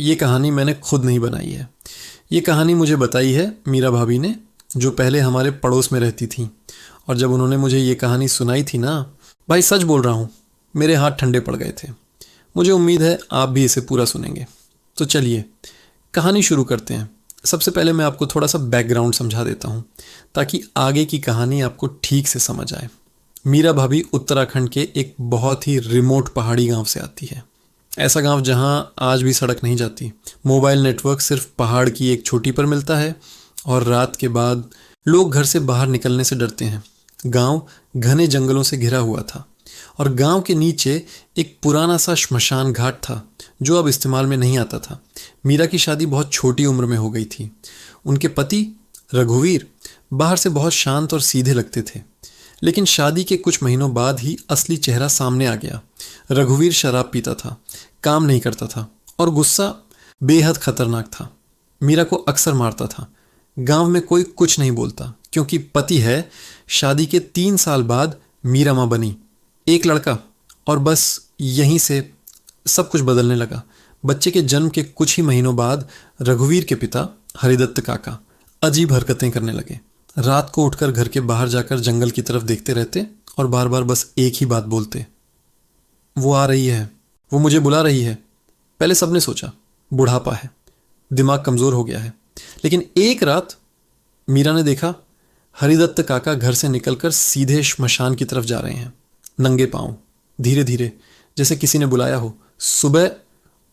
ये कहानी मैंने खुद नहीं बनाई है। ये कहानी मुझे बताई है मीरा भाभी ने, जो पहले हमारे पड़ोस में रहती थी। और जब उन्होंने मुझे ये कहानी सुनाई थी ना, भाई सच बोल रहा हूँ, मेरे हाथ ठंडे पड़ गए थे। मुझे उम्मीद है आप भी इसे पूरा सुनेंगे। तो चलिए कहानी शुरू करते हैं। सबसे पहले मैं आपको थोड़ा सा बैकग्राउंड समझा देता हूँ ताकि आगे की कहानी आपको ठीक से समझ आए। मीरा भाभी उत्तराखंड के एक बहुत ही रिमोट पहाड़ी गांव से आती है। ऐसा गांव जहां आज भी सड़क नहीं जाती, मोबाइल नेटवर्क सिर्फ पहाड़ की एक चोटी पर मिलता है और रात के बाद लोग घर से बाहर निकलने से डरते हैं। गांव घने जंगलों से घिरा हुआ था और गांव के नीचे एक पुराना सा श्मशान घाट था जो अब इस्तेमाल में नहीं आता था। मीरा की शादी बहुत छोटी उम्र में हो गई थी। उनके पति रघुवीर बाहर से बहुत शांत और सीधे लगते थे, लेकिन शादी के कुछ महीनों बाद ही असली चेहरा सामने आ गया। रघुवीर शराब पीता था, काम नहीं करता था और गुस्सा बेहद खतरनाक था। मीरा को अक्सर मारता था। गांव में कोई कुछ नहीं बोलता क्योंकि पति है। शादी के 3 साल बाद मीरा माँ बनी, एक लड़का, और बस यहीं से सब कुछ बदलने लगा। बच्चे के जन्म के कुछ ही महीनों बाद रघुवीर के पिता हरिदत्त काका अजीब हरकतें करने लगे। रात को उठकर घर के बाहर जाकर जंगल की तरफ देखते रहते और बार बार बस एक ही बात बोलते, वो आ रही है, वो मुझे बुला रही है। पहले सबने सोचा बुढ़ापा है, दिमाग कमज़ोर हो गया है। लेकिन एक रात मीरा ने देखा हरिदत्त काका घर से निकलकर सीधे श्मशान की तरफ जा रहे हैं, नंगे पांव, धीरे धीरे, जैसे किसी ने बुलाया हो। सुबह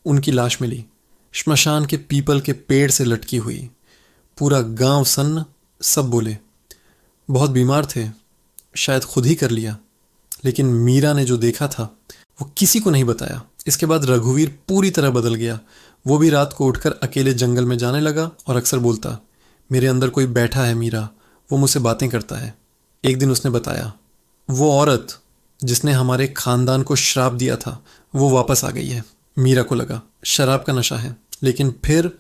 उनकी लाश मिली, श्मशान के पीपल के पेड़ से लटकी हुई। पूरा गांव सन्न। सब बोले बहुत बीमार थे, शायद खुद ही कर लिया। लेकिन मीरा ने जो देखा था वो किसी को नहीं बताया। इसके बाद रघुवीर पूरी तरह बदल गया। वो भी रात को उठकर अकेले जंगल में जाने लगा और अक्सर बोलता, मेरे अंदर कोई बैठा है मीरा, वो मुझसे बातें करता है। एक दिन उसने बताया, वो औरत जिसने हमारे खानदान को श्राप दिया था वो वापस आ गई है। मीरा को लगा शराब का नशा है। लेकिन फिर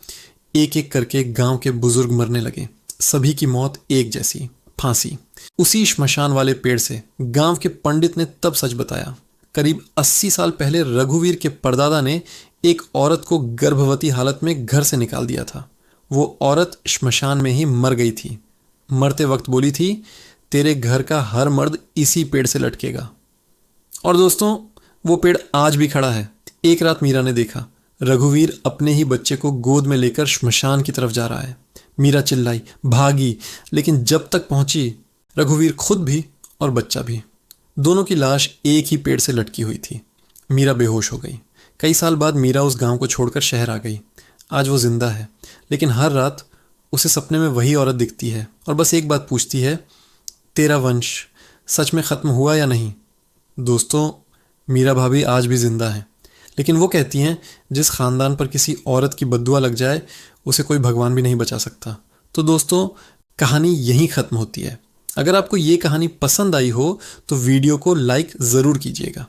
एक एक करके गांव के बुजुर्ग मरने लगे। सभी की मौत एक जैसी, फांसी। उसी श्मशान वाले पेड़ से। गांव के पंडित ने तब सच बताया। करीब 80 साल पहले रघुवीर के परदादा ने एक औरत को गर्भवती हालत में घर से निकाल दिया था। वो औरत श्मशान में ही मर गई थी। मरते वक्त बोली थी, तेरे घर का हर मर्द इसी पेड़ से लटकेगा। और दोस्तों, वो पेड़ आज भी खड़ा है। एक रात मीरा ने देखा रघुवीर अपने ही बच्चे को गोद में लेकर श्मशान की तरफ जा रहा है। मीरा चिल्लाई, भागी, लेकिन जब तक पहुंची रघुवीर खुद भी और बच्चा भी, दोनों की लाश एक ही पेड़ से लटकी हुई थी। मीरा बेहोश हो गई। कई साल बाद मीरा उस गांव को छोड़कर शहर आ गई। आज वो जिंदा है, लेकिन हर रात उसे सपने में वही औरत दिखती है और बस एक बात पूछती है, तेरा वंश सच में ख़त्म हुआ या नहीं। दोस्तों, मीरा भाभी आज भी जिंदा हैं, लेकिन वो कहती हैं जिस ख़ानदान पर किसी औरत की बद्दुआ लग जाए उसे कोई भगवान भी नहीं बचा सकता। तो दोस्तों, कहानी यहीं ख़त्म होती है। अगर आपको ये कहानी पसंद आई हो तो वीडियो को लाइक ज़रूर कीजिएगा।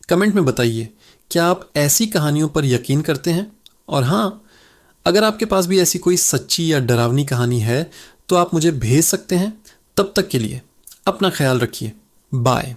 कमेंट में बताइए, क्या आप ऐसी कहानियों पर यकीन करते हैं? और हाँ, अगर आपके पास भी ऐसी कोई सच्ची या डरावनी कहानी है तो आप मुझे भेज सकते हैं। तब तक के लिए अपना ख्याल रखिए। बाय।